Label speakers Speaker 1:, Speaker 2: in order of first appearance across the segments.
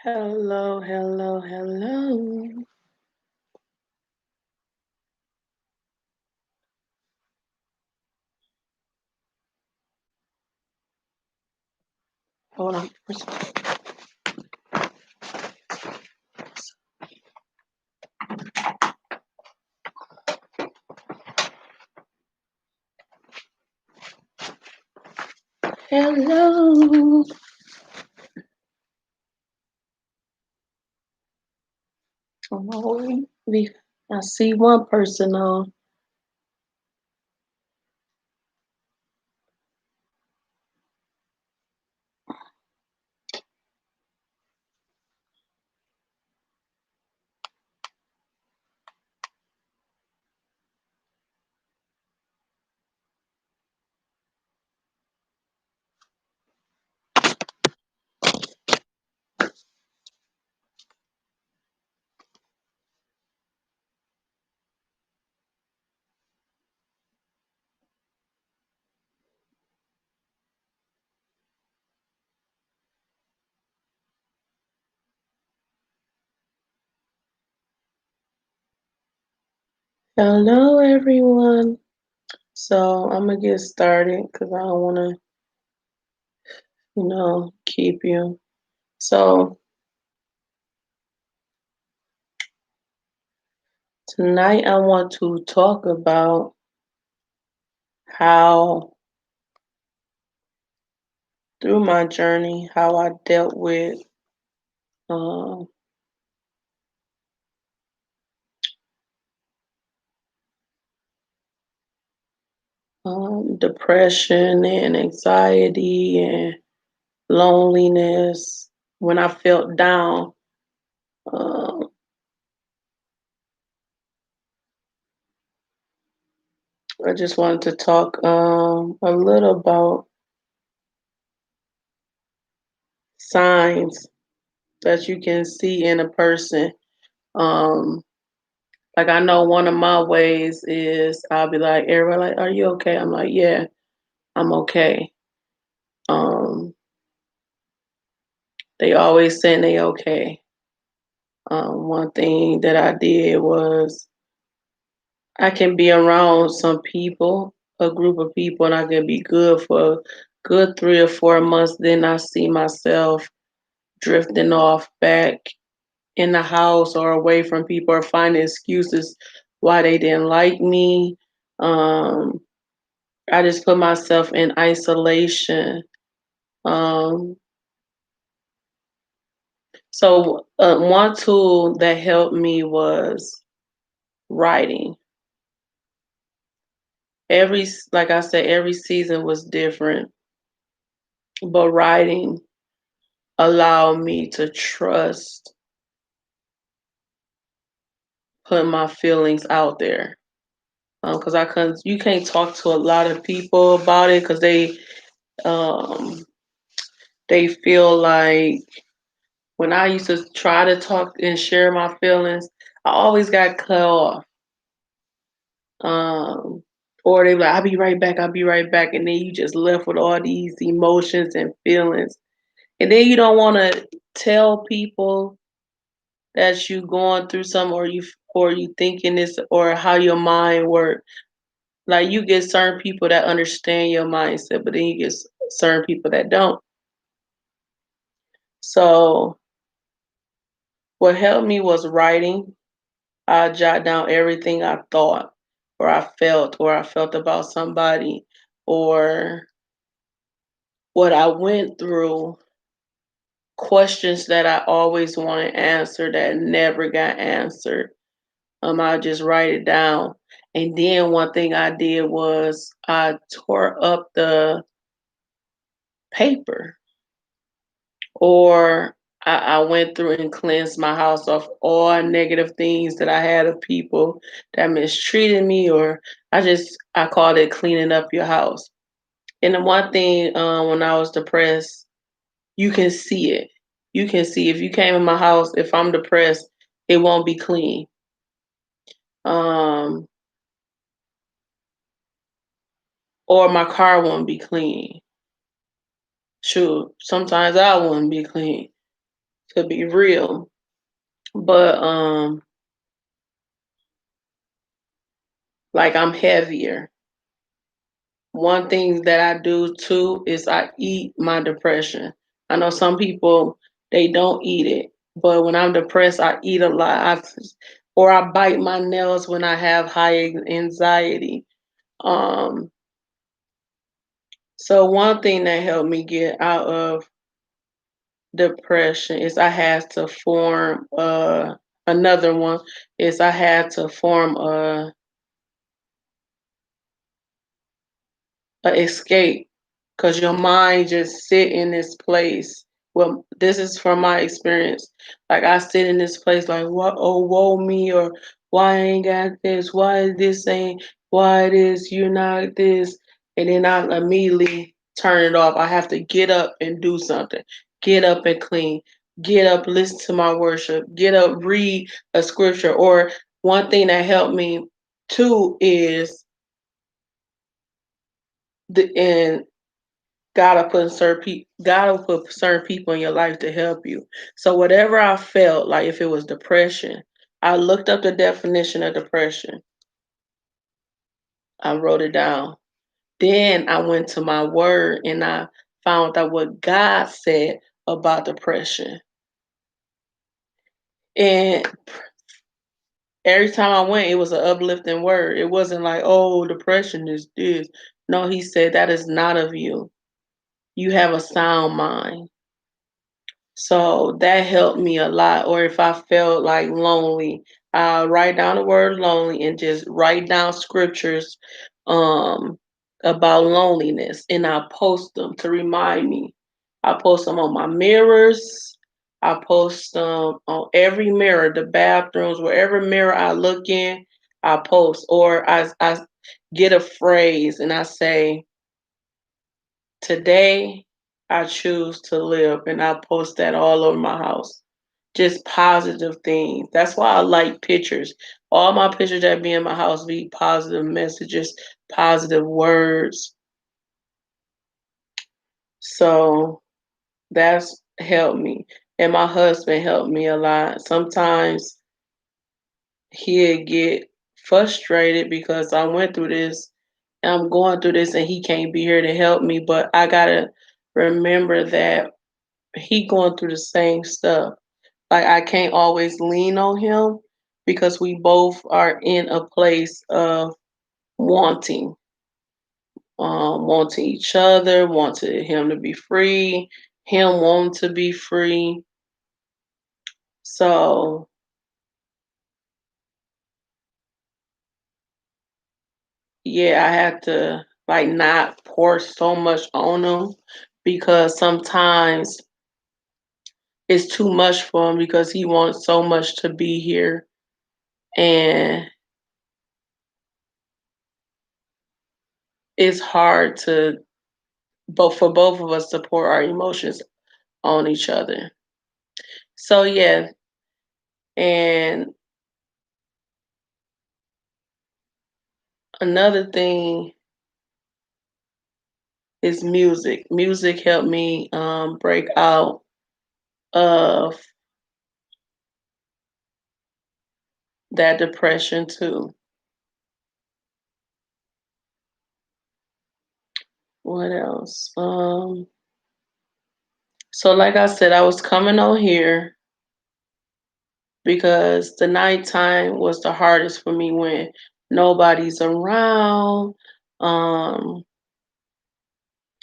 Speaker 1: Hello, hello, hello. Hold on. Hello. Oh, I see one person on. Hello, everyone. So I'm gonna get started because I don't want to, keep you. So tonight I want to talk about how, through my journey, how I dealt with um, depression and anxiety and loneliness when I felt down. Um, I just wanted to talk a little about signs that you can see in a person. Um, like I know one of my ways is I'll be like, everybody like, are you okay? I'm like, yeah, I'm okay. Um, they always saying they okay. One thing that I did was I can be around some people, a group of people, and I can be good for a good 3 or 4 months. Then I see myself drifting off back in the house or away from people or finding excuses why they didn't like me. Um, I just put myself in isolation. Um, so one tool that helped me was writing. Like I said, every season was different, but writing allowed me to trust putting my feelings out there. Because you can't talk to a lot of people about it because um, they feel like when I used to try to talk and share my feelings, I always got cut off. Um, or they like, I'll be right back, I'll be right back. And then you just left with all these emotions and feelings. And then you don't want to tell people that you going through something or you thinking this or how your mind works. Like you get certain people that understand your mindset, but then you get certain people that don't. So what helped me was writing. I jot down everything I thought or I felt about somebody or what I went through, questions that I always wanted answered that never got answered. I just write it down. And then one thing I did was I tore up the paper or I went through and cleansed my house of all negative things that I had of people that mistreated me, or I called it cleaning up your house. And the one thing when I was depressed, you can see it. You can see if you came in my house, if I'm depressed, it won't be clean. Um, or my car won't be clean. Sure, sometimes I wouldn't be clean. to be real. But like I'm heavier. One thing that I do too is I eat my depression. I know some people they don't eat it, but when I'm depressed, I eat a lot. Or I bite my nails when I have high anxiety. Um, so one thing that helped me get out of depression is I had to form another one is I had to form a escape because your mind just sit in this place. Well, this is from my experience. Like I sit in this place like what oh woe me or why I ain't got this, why this ain't why this, you're not this, and then I immediately turn it off. I have to get up and do something. Get up and clean. Get up, listen to my worship. Get up, read a scripture. Or one thing that helped me too is the and gotta put certain people in your life to help you. So whatever I felt, like if it was depression, I looked up the definition of depression. I wrote it down. Then I went to my word and I found out what God said about depression. And every time I went, it was an uplifting word. It wasn't like, oh, depression is this. No, he said that is not of you. You have a sound mind. So that helped me a lot. Or if I felt like lonely, I write down the word lonely and just write down scriptures um, about loneliness and I post them to remind me. I post them on my mirrors. I post them on every mirror, the bathrooms, wherever mirror I look in, I post. Or I get a phrase and I say, today, I choose to live, and I post that all over my house. Just positive things. That's why I like pictures. All my pictures that be in my house be positive messages, positive words. So that's helped me. And my husband helped me a lot. Sometimes he'd get frustrated because I went through this and I'm going through this and he can't be here to help me. But I gotta remember that he going through the same stuff. Like I can't always lean on him because we both are in a place of wanting, wanting each other, wanting him to be free, him wanting to be free. So yeah, I have to like not pour so much on him because sometimes it's too much for him because he wants so much to be here and it's hard to both for both of us to pour our emotions on each other. So yeah, and another thing is music. Music helped me break out of that depression too. What else? So like I said, I was coming on here because the nighttime was the hardest for me when nobody's around. Um,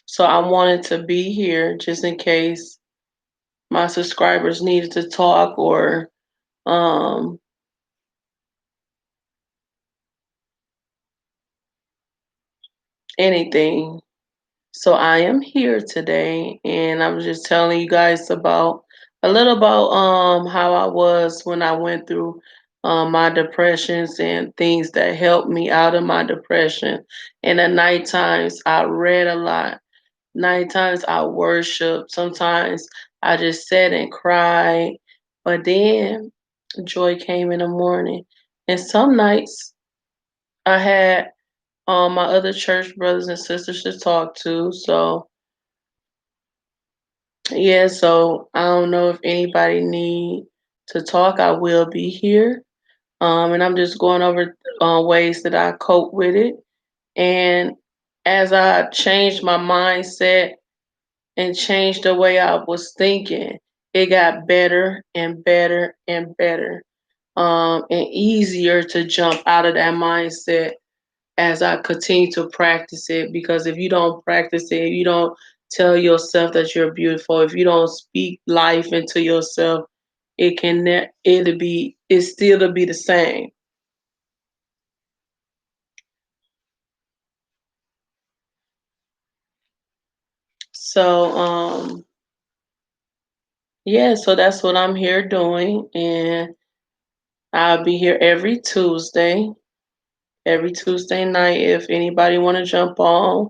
Speaker 1: so I wanted to be here just in case my subscribers needed to talk or um, anything. So I am here today, and I'm just telling you guys about a little about how I was when I went through my depressions and things that helped me out of my depression. And at night times, I read a lot. Night times, I worshiped. Sometimes I just sat and cried, but then joy came in the morning. And some nights I had my other church brothers and sisters to talk to. So Yeah, so I don't know if anybody need to talk. I will be here. And I'm just going over ways that I cope with it. And as I changed my mindset and changed the way I was thinking, it got better and better and better. And easier to jump out of that mindset as I continue to practice it. Because if you don't practice it, if you don't tell yourself that you're beautiful, if you don't speak life into yourself, it's still to be the same. So yeah, so that's what I'm here doing, and I'll be here every Tuesday night if anybody want to jump on.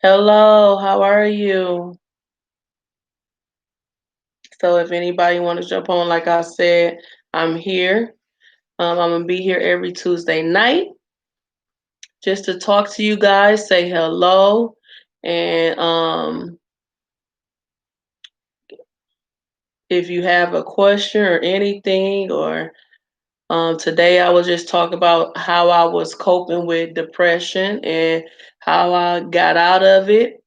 Speaker 1: Hello, how are you? So if anybody want to jump on, like I said, I'm here. I'm gonna be here every Tuesday night just to talk to you guys, say hello, and if you have a question or anything, or today I was just talking about how I was coping with depression and how I got out of it.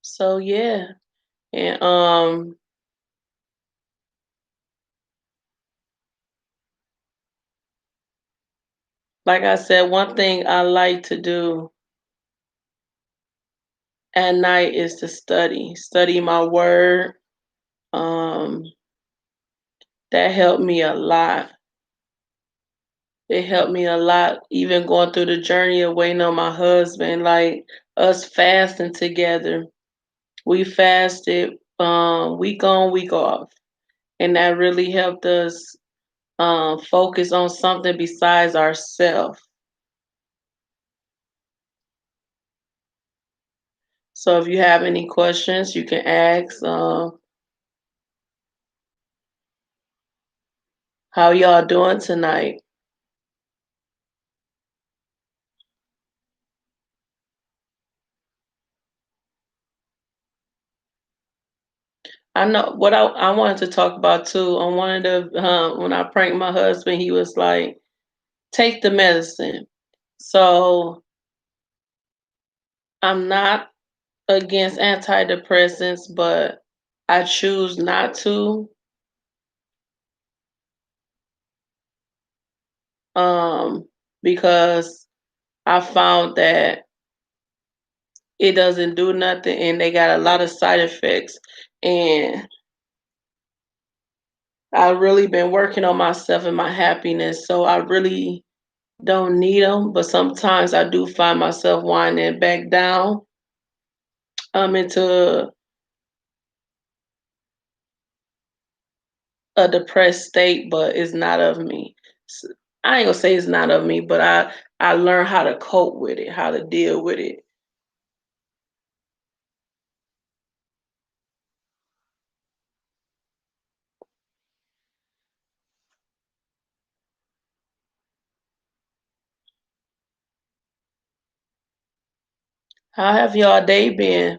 Speaker 1: So yeah, and like I said, one thing I like to do at night is to study my word. Um, that helped me a lot. It helped me a lot, even going through the journey of waiting on my husband, like us fasting together. We fasted week on, week off. And that really helped us focus on something besides ourselves. So if you have any questions, you can ask. How y'all doing tonight? I know what I wanted to talk about too. On one of the when I pranked my husband, he was like, "Take the medicine." So I'm not against antidepressants, but I choose not to um, because I found that it doesn't do nothing and they got a lot of side effects. And I've really been working on myself and my happiness, so I really don't need them. But sometimes I do find myself winding back down into a depressed state, but it's not of me. I ain't gonna say it's not of me, but I learn how to cope with it, how to deal with it. How have y'all day been?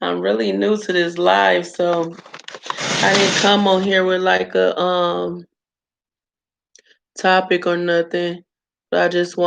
Speaker 1: I'm really new to this live, so I didn't come on here with like a topic or nothing. But I just